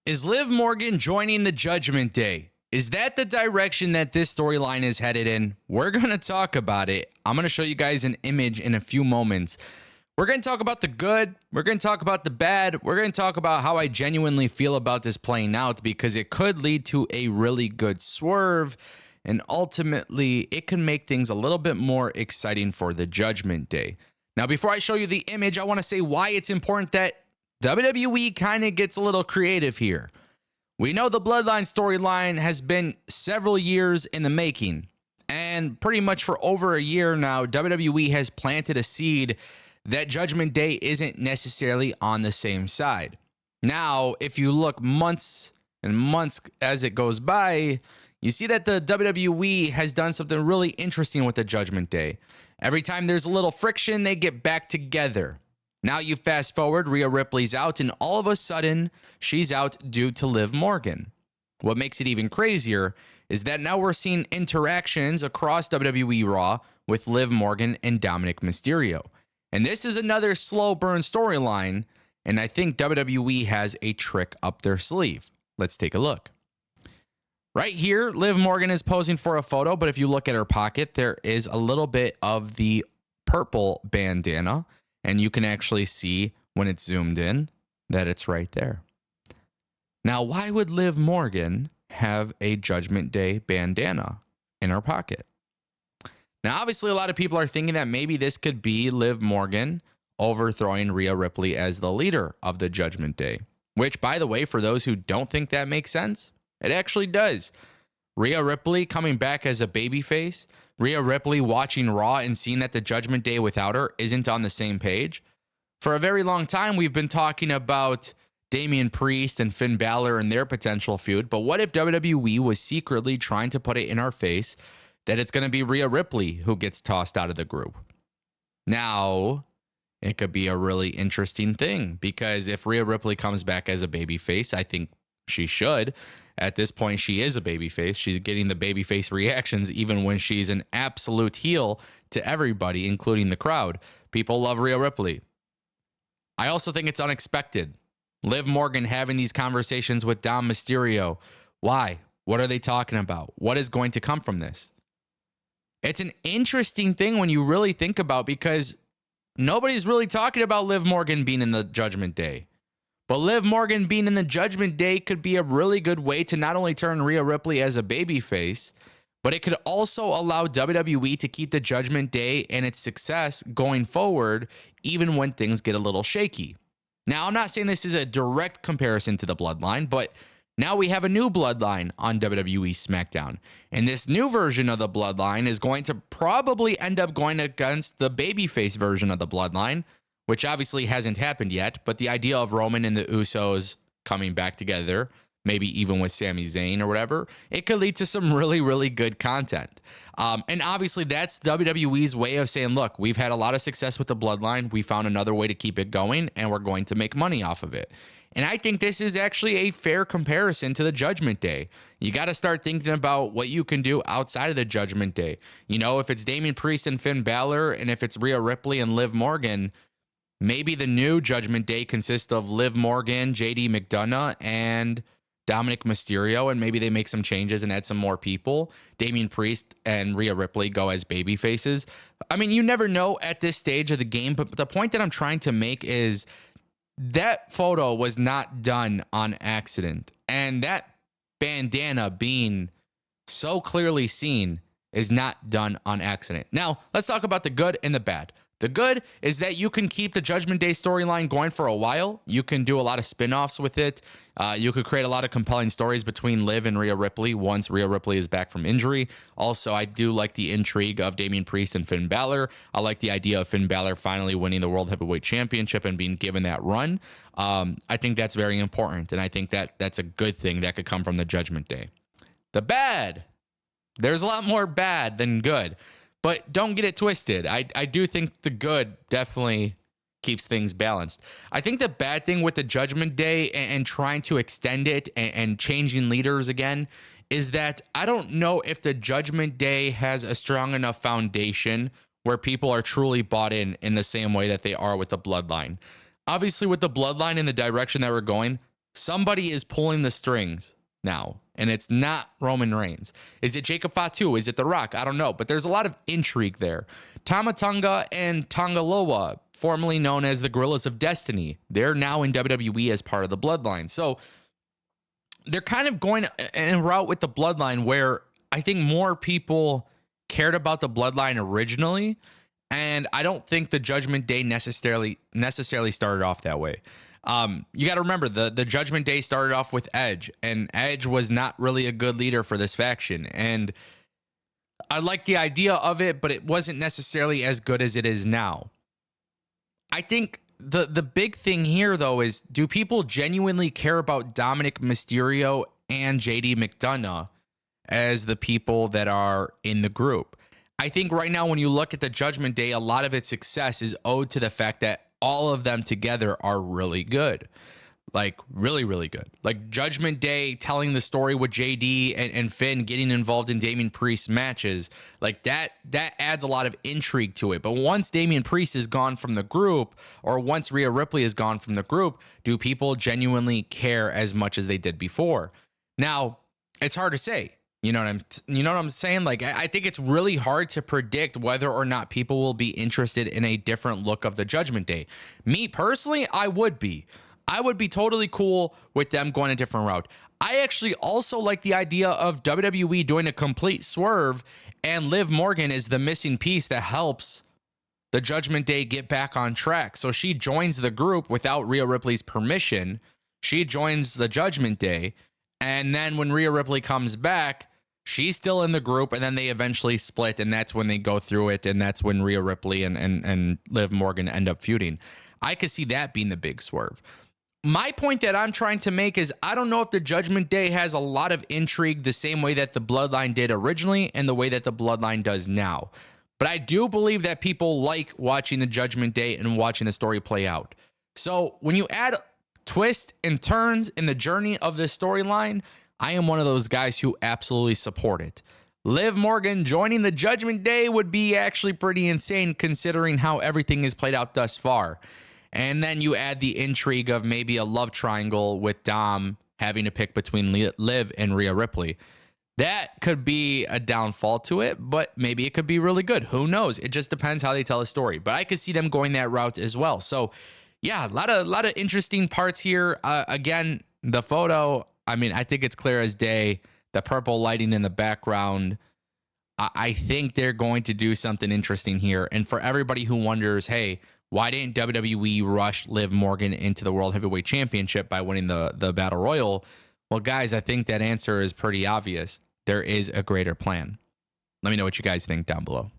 Is Liv Morgan joining the Judgment Day? Is that the direction that this storyline is headed in? We're going to talk about it. I'm going to show you guys an image in a few moments. We're going to talk about the good. We're going to talk about the bad. We're going to talk about how I genuinely feel about this playing out because it could lead to a really good swerve. And ultimately, it can make things a little bit more exciting for the Judgment Day. Now, before I show you the image, I want to say why it's important that WWE kind of gets a little creative here. We know the Bloodline storyline has been several years in the making, and pretty much for over a year now, WWE has planted a seed that Judgment Day isn't necessarily on the same side. Now, if you look months and months as it goes by, you see that the WWE has done something really interesting with the Judgment Day. Every time there's a little friction, they get back together. Now you fast forward, Rhea Ripley's out, and all of a sudden, she's out due to Liv Morgan. What makes it even crazier is that now we're seeing interactions across WWE Raw with Liv Morgan and Dominic Mysterio. And this is another slow burn storyline, and I think WWE has a trick up their sleeve. Let's take a look. Right here, Liv Morgan is posing for a photo, but if you look at her pocket, there is a little bit of the purple bandana. And you can actually see when it's zoomed in that it's right there. Now, why would Liv Morgan have a Judgment Day bandana in her pocket? Now, obviously, a lot of people are thinking that maybe this could be Liv Morgan overthrowing Rhea Ripley as the leader of the Judgment Day. Which, by the way, for those who don't think that makes sense, it actually does. Rhea Ripley coming back as a babyface. Rhea Ripley watching Raw and seeing that the Judgment Day without her isn't on the same page. For a very long time, we've been talking about Damian Priest and Finn Balor and their potential feud, but what if WWE was secretly trying to put it in our face that it's going to be Rhea Ripley who gets tossed out of the group? Now, it could be a really interesting thing because if Rhea Ripley comes back as a babyface, I think she should. At this point, she is a babyface. She's getting the babyface reactions even when she's an absolute heel to everybody, including the crowd. People love Rhea Ripley. I also think it's unexpected. Liv Morgan having these conversations with Dom Mysterio. Why? What are they talking about? What is going to come from this? It's an interesting thing when you really think about because nobody's really talking about Liv Morgan being in the Judgment Day. But Liv Morgan being in the Judgment Day could be a really good way to not only turn Rhea Ripley as a babyface, but it could also allow WWE to keep the Judgment Day and its success going forward, even when things get a little shaky. Now, I'm not saying this is a direct comparison to the Bloodline, but now we have a new Bloodline on WWE SmackDown. And this new version of the Bloodline is going to probably end up going against the babyface version of the Bloodline, which obviously hasn't happened yet, but the idea of Roman and the Usos coming back together, maybe even with Sami Zayn or whatever, it could lead to some really, really good content. And obviously that's WWE's way of saying, look, we've had a lot of success with the Bloodline. We found another way to keep it going, and we're going to make money off of it. And I think this is actually a fair comparison to the Judgment Day. You got to start thinking about what you can do outside of the Judgment Day. You know, if it's Damian Priest and Finn Balor, and if it's Rhea Ripley and Liv Morgan, maybe the new Judgment Day consists of Liv Morgan, JD McDonough, and Dominic Mysterio, and maybe they make some changes and add some more people. Damian Priest and Rhea Ripley go as baby faces. I mean, you never know at this stage of the game, but the point that I'm trying to make is that photo was not done on accident. And that bandana being so clearly seen is not done on accident. Now, let's talk about the good and the bad. The good is that you can keep the Judgment Day storyline going for a while. You can do a lot of spin-offs with it. You could create a lot of compelling stories between Liv and Rhea Ripley once Rhea Ripley is back from injury. Also, I do like the intrigue of Damian Priest and Finn Balor. I like the idea of Finn Balor finally winning the World Heavyweight Championship and being given that run. I think that's very important, and I think that that's a good thing that could come from the Judgment Day. The bad. There's a lot more bad than good. But don't get it twisted. I do think the good definitely keeps things balanced. I think the bad thing with the Judgment Day and trying to extend it and changing leaders again is that I don't know if the Judgment Day has a strong enough foundation where people are truly bought in the same way that they are with the Bloodline. Obviously, with the Bloodline in the direction that we're going, somebody is pulling the strings now, and it's not Roman Reigns. Is it Jacob Fatu? Is it The Rock? I don't know, but there's a lot of intrigue there. Tama Tonga and Tongaloa, formerly known as the Gorillas of Destiny, they're now in WWE as part of the Bloodline. So they're kind of going in a route with the Bloodline where I think more people cared about the Bloodline originally, and I don't think the Judgment Day necessarily started off that way. You got to remember the Judgment Day started off with Edge, and Edge was not really a good leader for this faction. And I like the idea of it, but it wasn't necessarily as good as it is now. I think the big thing here, though, is do people genuinely care about Dominic Mysterio and JD McDonough as the people that are in the group? I think right now when you look at the Judgment Day, a lot of its success is owed to the fact that all of them together are really good. Like really, really good. Like Judgment Day telling the story with JD and Finn getting involved in Damian Priest's matches. Like that adds a lot of intrigue to it. But once Damian Priest is gone from the group, or once Rhea Ripley is gone from the group, do people genuinely care as much as they did before? Now, it's hard to say. You know what I'm saying? Like, I think it's really hard to predict whether or not people will be interested in a different look of the Judgment Day. Me personally, I would be totally cool with them going a different route. I actually also like the idea of WWE doing a complete swerve, and Liv Morgan is the missing piece that helps the Judgment Day get back on track. So she joins the group without Rhea Ripley's permission. She joins the Judgment Day, and then when Rhea Ripley comes back, she's still in the group, and then they eventually split, and that's when they go through it, and that's when Rhea Ripley and Liv Morgan end up feuding. I could see that being the big swerve. My point that I'm trying to make is I don't know if the Judgment Day has a lot of intrigue the same way that the Bloodline did originally and the way that the Bloodline does now. But I do believe that people like watching the Judgment Day and watching the story play out. So when you add twists and turns in the journey of this storyline, I am one of those guys who absolutely support it. Liv Morgan joining the Judgment Day would be actually pretty insane considering how everything is played out thus far. And then you add the intrigue of maybe a love triangle with Dom having to pick between Liv and Rhea Ripley. That could be a downfall to it, but maybe it could be really good. Who knows? It just depends how they tell a story. But I could see them going that route as well. So, yeah, a lot of interesting parts here. Again, the photo, I mean, I think it's clear as day. The purple lighting in the background. I think they're going to do something interesting here. And for everybody who wonders, hey, why didn't WWE rush Liv Morgan into the World Heavyweight Championship by winning the Battle Royal? Well, guys, I think that answer is pretty obvious. There is a greater plan. Let me know what you guys think down below.